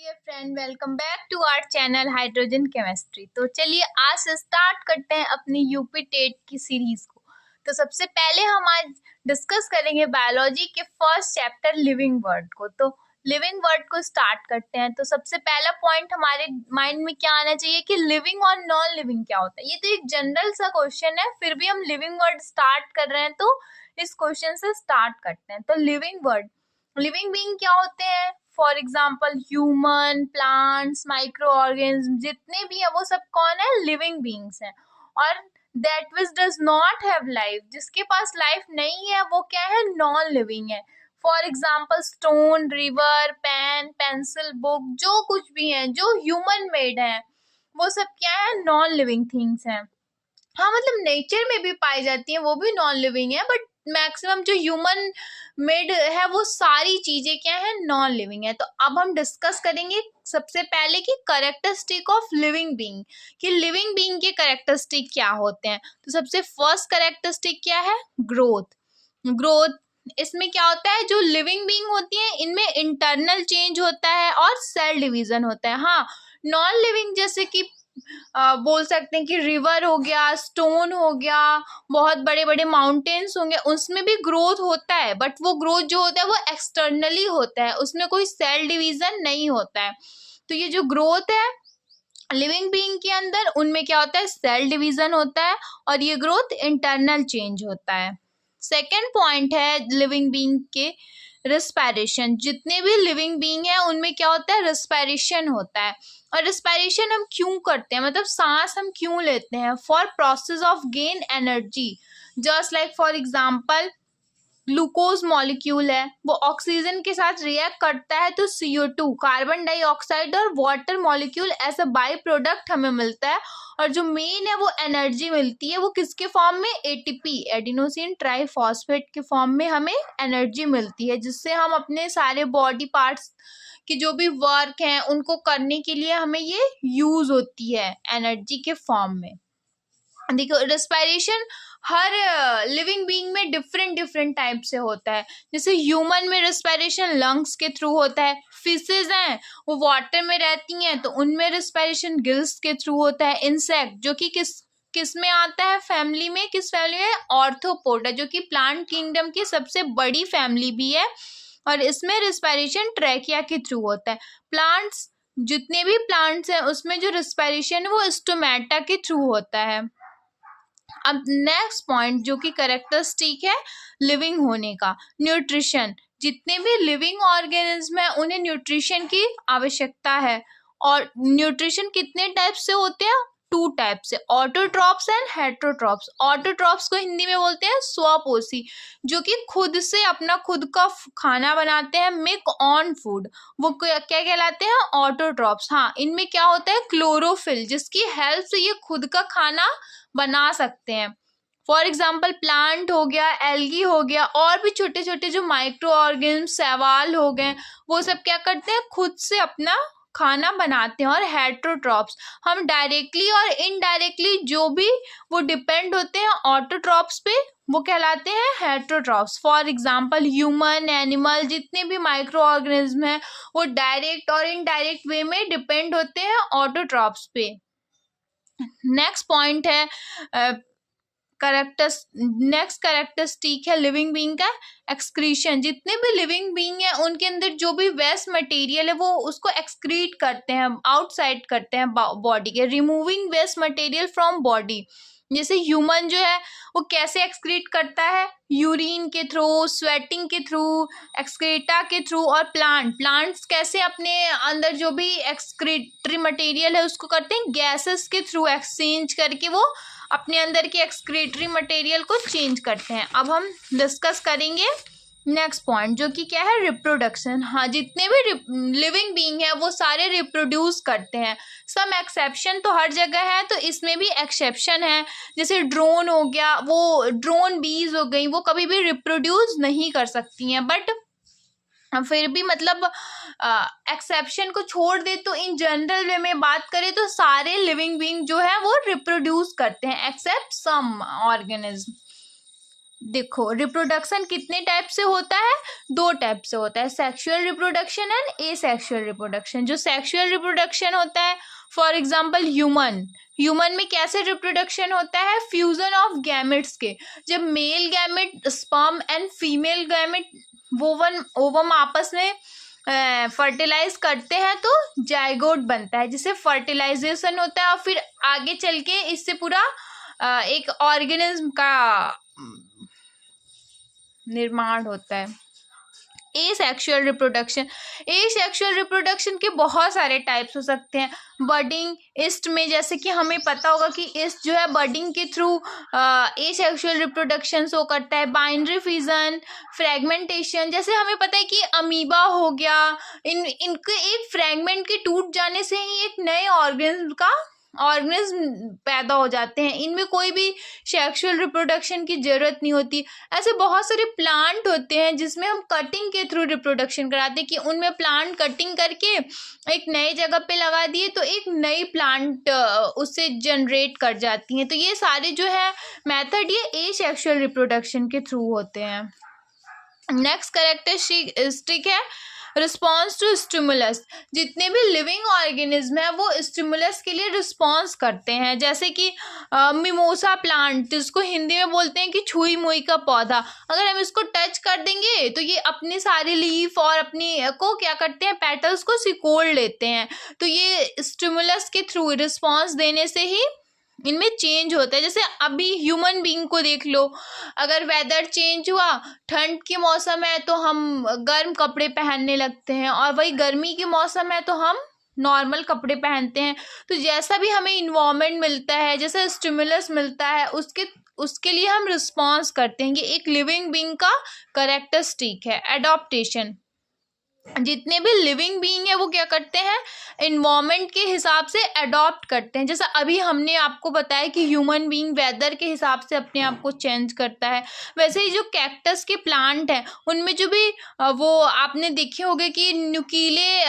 Dear friend, welcome back to our channel hydrogen chemistry. तो चलिए आज से स्टार्ट करते हैं अपनी यूपी टेट की सीरीज को। तो सबसे पहले हम आज डिस्कस करेंगे बायोलॉजी के फर्स्ट चैप्टर लिविंग वर्ड को। तो लिविंग वर्ड को स्टार्ट करते हैं। तो सबसे पहला पॉइंट हमारे माइंड में क्या आना चाहिए कि लिविंग और नॉन लिविंग क्या होता है। ये तो एक जनरल सा क्वेश्चन है, फिर भी हम लिविंग वर्ड स्टार्ट कर रहे हैं तो इस क्वेश्चन से स्टार्ट करते हैं। तो लिविंग वर्ड, लिविंग बीइंग क्या होते हैं? For example human, plants, micro organism, जितने भी है वो सब कौन है? लिविंग बीइंग्स हैं। और that which does not have life, जिसके पास लाइफ नहीं है वो क्या है? नॉन लिविंग है। For example stone, river, pen, pencil, book, जो कुछ भी है जो ह्यूमन मेड है वो सब क्या है? नॉन लिविंग थिंग्स हैं। हाँ, मतलब नेचर में भी पाई जाती है, वो भी नॉन लिविंग है, बट मैक्सिमम जो ह्यूमन मेड है वो सारी चीजें क्या है? नॉन लिविंग है। तो अब हम डिस्कस करेंगे सबसे पहले कि करेक्टरिस्टिक ऑफ लिविंग बीइंग, कि लिविंग बीइंग के करेक्टरिस्टिक क्या होते हैं। तो सबसे फर्स्ट करेक्टरिस्टिक क्या है? ग्रोथ। ग्रोथ इसमें क्या होता है? जो लिविंग बीइंग होती है इनमें इंटरनल चेंज होता है और सेल डिवीजन होता है। हाँ, नॉन लिविंग जैसे कि बोल सकते हैं कि रिवर हो गया, स्टोन हो गया, बहुत बड़े बड़े माउंटेन्स होंगे, उसमें भी ग्रोथ होता है, बट वो ग्रोथ जो होता है वो एक्सटर्नली होता है, उसमें कोई सेल डिवीजन नहीं होता है। तो ये जो ग्रोथ है लिविंग बीइंग के अंदर, उनमें क्या होता है? सेल डिवीजन होता है और ये ग्रोथ इंटरनल चेंज होता है। सेकेंड पॉइंट है लिविंग बीइंग के रेस्पिरेशन। जितने भी लिविंग बीइंग है उनमें क्या होता है? रेस्पिरेशन होता है। और रेस्पिरेशन हम क्यों करते हैं, मतलब सांस हम क्यों लेते हैं? For process of gain energy, just like for example glucose molecule है, वो ऑक्सीजन के साथ रिएक्ट करता है तो CO2, कार्बन डाइऑक्साइड और water molecule as a byproduct हमें मिलता है। और जो मेन है वो एनर्जी मिलती है, वो किसके फॉर्म में? ATP, एडिनोसिन ट्राइफॉस्फेट के फॉर्म में हमें एनर्जी मिलती है, जिससे हम अपने सारे बॉडी पार्ट्स कि जो भी वर्क हैं उनको करने के लिए हमें ये यूज होती है एनर्जी के फॉर्म में। देखो, रेस्पिरेशन हर लिविंग बीइंग में डिफरेंट टाइप से होता है। जैसे ह्यूमन में रेस्पिरेशन लंग्स के थ्रू होता है, फिशेज हैं वो वाटर में रहती हैं तो उनमें रेस्पिरेशन गिल्स के थ्रू होता है। इंसेक्ट जो कि किस में आता है? फैमिली में, किस फैमिली में? ऑर्थ्रोपोडा, जो कि प्लांट किंगडम की सबसे बड़ी फैमिली भी है, और इसमें रेस्पिरेशन ट्रैकिया के थ्रू होता है। प्लांट्स, जितने भी प्लांट्स हैं उसमें जो रेस्पिरेशन है वो स्टोमेटा के थ्रू होता है। अब नेक्स्ट पॉइंट जो कि करेक्टरिस्टिक है लिविंग होने का, न्यूट्रिशन। जितने भी लिविंग ऑर्गेनिज्म है उन्हें न्यूट्रिशन की आवश्यकता है। और न्यूट्रिशन कितने टाइप से होते हैं? 2 टाइप से, ऑटोट्रॉप्स एंड हेटरोट्रॉप्स। ऑटोट्रॉप्स को हिंदी में बोलते हैं स्वपोषी, जो कि खुद से अपना खुद का खाना बनाते हैं, मेक ऑन फूड, वो क्या कहलाते हैं? ऑटोट्रॉप्स। हाँ, इनमें क्या होता है? क्लोरोफिल, जिसकी हेल्प से ये खुद का खाना बना सकते हैं। फॉर एग्जाम्पल प्लांट हो गया, एल्गी हो गया, और भी छोटे छोटे जो माइक्रो ऑर्गेनिज्म, शैवाल हो गए, वो सब क्या करते हैं? खुद से अपना खाना बनाते हैं। और हेटरोट्रॉप्स, हम डायरेक्टली और इनडायरेक्टली जो भी वो डिपेंड होते हैं ऑटोट्रॉप्स पे, वो कहलाते हैं heterotrophs. For example human, animal, जितने भी माइक्रो ऑर्गेनिज्म हैं वो डायरेक्ट और इनडायरेक्ट वे में डिपेंड होते हैं ऑटोट्रॉप्स पे। नेक्स्ट पॉइंट है नेक्स्ट करेक्टरिस्टिक है लिविंग बीइंग का एक्सक्रीशन। जितने भी लिविंग बीइंग है उनके अंदर जो भी वेस्ट मटेरियल है वो उसको एक्सक्रीट करते हैं, आउटसाइड करते हैं बॉडी के, removing waste material from body. जैसे ह्यूमन जो है वो कैसे एक्सक्रीट करता है? यूरिन के थ्रू, स्वेटिंग के थ्रू, एक्सक्रीटा के थ्रू। और प्लांट्स कैसे अपने अंदर जो भी एक्सक्रीटरी मटेरियल है उसको करते हैं? गैसेस के थ्रू एक्सचेंज करके वो अपने अंदर के एक्सक्रीटरी मटेरियल को चेंज करते हैं। अब हम डिस्कस करेंगे नेक्स्ट पॉइंट जो कि क्या है? रिप्रोडक्शन। हाँ, जितने भी लिविंग बीइंग है वो सारे रिप्रोड्यूस करते हैं। सम एक्सेप्शन तो हर जगह है, तो इसमें भी एक्सेप्शन है। जैसे ड्रोन हो गया, वो ड्रोन बीज हो गई, वो कभी भी रिप्रोड्यूस नहीं कर सकती हैं, बट फिर भी मतलब एक्सेप्शन को छोड़ दे तो इन जनरल वे में बात करें तो सारे लिविंग बीइंग जो है वो रिप्रोड्यूस करते हैं एक्सेप्ट सम ऑर्गेनिज्म। देखो, रिप्रोडक्शन कितने टाइप से होता है? 2 टाइप से होता है, sexual reproduction and asexual reproduction. जो सेक्सुअल रिप्रोडक्शन होता है, फॉर एग्जांपल ह्यूमन में कैसे रिप्रोडक्शन होता है? फ्यूजन ऑफ गैमेट्स के, जब male gamete sperm and female gamete ovum आपस में फर्टिलाइज करते हैं तो जाइगोट बनता है, जिससे फर्टिलाइजेशन होता है और फिर आगे चल के इससे पूरा एक ऑर्गेनिज्म का निर्माण होता है। एसेक्सुअल रिप्रोडक्शन के बहुत सारे टाइप्स हो सकते हैं। बर्डिंग ईस्ट में, जैसे कि हमें पता होगा कि ईस्ट जो है बर्डिंग के थ्रू एसेक्सुअल रिप्रोडक्शन शो करता है। बाइनरी फिजन, फ्रेगमेंटेशन, जैसे हमें पता है कि अमीबा हो गया, इनके एक फ्रेगमेंट के टूट जाने से ही एक नए ऑर्गेनिज्म पैदा हो जाते हैं। इनमें कोई भी सेक्सुअल रिप्रोडक्शन की जरूरत नहीं होती। ऐसे बहुत सारे प्लांट होते हैं जिसमें हम कटिंग के थ्रू रिप्रोडक्शन कराते हैं, कि उनमें प्लांट कटिंग करके एक नई जगह पे लगा दिए तो एक नई प्लांट उससे जनरेट कर जाती हैं। तो ये सारे जो है मेथड ये एसेक्सुअल रिप्रोडक्शन के थ्रू होते हैं। नेक्स्ट कैरेक्टरिस्टिक है रिस्पॉन्स टू स्टिमुलस। जितने भी लिविंग ऑर्गेनिज्म है वो स्टिमुलस के लिए रिस्पॉन्स करते हैं, जैसे कि मिमोसा प्लांट, जिसको हिंदी में बोलते हैं कि छुई मुई का पौधा। अगर हम इसको टच कर देंगे तो ये अपनी सारी लीफ और अपनी को क्या करते हैं, पेटल्स को सिकोड़ लेते हैं। तो ये स्टिमुलस के थ्रू रिस्पॉन्स देने से ही इनमें चेंज होता है। जैसे अभी ह्यूमन बीइंग को देख लो, अगर वेदर चेंज हुआ, ठंड के मौसम है तो हम गर्म कपड़े पहनने लगते हैं, और वही गर्मी के मौसम है तो हम नॉर्मल कपड़े पहनते हैं। तो जैसा भी हमें इन्वायरमेंट मिलता है, जैसा स्टिमुलस मिलता है, उसके लिए हम रिस्पॉन्स करते हैं। ये एक लिविंग बीइंग का कैरेक्टरिस्टिक है। एडॉप्टेशन, जितने भी लिविंग बीइंग है वो क्या करते हैं, इन्वायरमेंट के हिसाब से अडॉप्ट करते हैं। जैसा अभी हमने आपको बताया कि ह्यूमन बीइंग वेदर के हिसाब से अपने आप को चेंज करता है, वैसे ही जो कैक्टस के प्लांट हैं उनमें जो भी वो आपने देखे होंगे कि नुकीले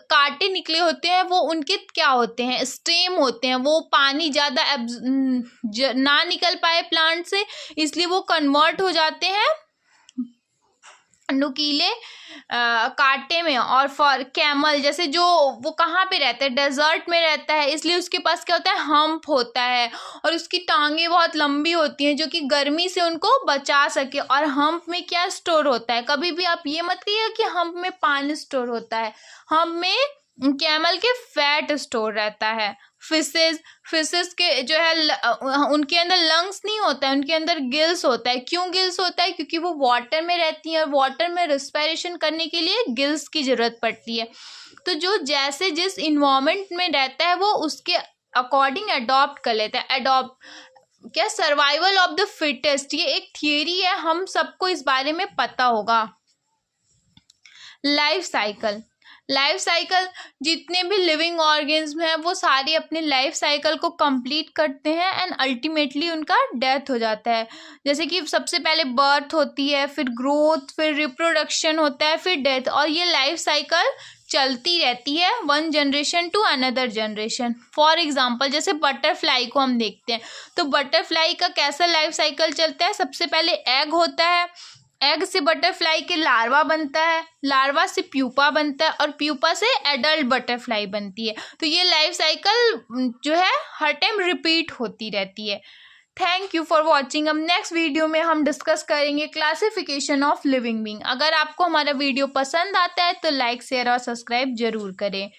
कांटे निकले होते हैं, वो उनके क्या होते हैं, स्टेम होते हैं। वो पानी ज़्यादा ना निकल पाए प्लांट से, इसलिए वो कन्वर्ट हो जाते हैं नुकीले कांटे में। और फॉर कैमल, जैसे जो वो कहाँ पे रहता है, डेजर्ट में रहता है, इसलिए उसके पास क्या होता है, हम्प होता है, और उसकी टांगे बहुत लंबी होती हैं जो कि गर्मी से उनको बचा सके। और हम्प में क्या स्टोर होता है, कभी भी आप ये मत कहिए कि हम्प में पानी स्टोर होता है, हम्प में कैमल के फैट स्टोर रहता है। फिशेस के जो है उनके अंदर लंग्स नहीं होता है, उनके अंदर गिल्स होता है। क्यों गिल्स होता है? क्योंकि वो वाटर में रहती हैं और वाटर में रिस्पायरेशन करने के लिए गिल्स की जरूरत पड़ती है। तो जो जैसे जिस इन्वायरमेंट में रहता है वो उसके अकॉर्डिंग अडॉप्ट कर लेता है। क्या सर्वाइवल ऑफ द फिटेस्ट, ये एक थियरी है, हम सबको इस बारे में पता होगा। लाइफ साइकिल, जितने भी लिविंग ऑर्गेनिज्म हैं वो सारे अपने लाइफ साइकिल को कंप्लीट करते हैं एंड अल्टीमेटली उनका डेथ हो जाता है। जैसे कि सबसे पहले बर्थ होती है, फिर ग्रोथ, फिर रिप्रोडक्शन होता है, फिर डेथ, और ये लाइफ साइकिल चलती रहती है one generation to another generation. For example जैसे बटरफ्लाई को हम देखते हैं, तो बटरफ्लाई का कैसा लाइफ साइकिल चलता है, सबसे पहले एग होता है, एग से बटरफ्लाई के लार्वा बनता है, लार्वा से प्यूपा बनता है, और प्यूपा से एडल्ट बटरफ्लाई बनती है। तो ये लाइफ साइकिल जो है हर टाइम रिपीट होती रहती है। Thank you for watching. अब नेक्स्ट वीडियो में हम डिस्कस करेंगे क्लासिफिकेशन ऑफ लिविंग बीइंग। अगर आपको हमारा वीडियो पसंद आता है तो लाइक, शेयर और सब्सक्राइब जरूर करें।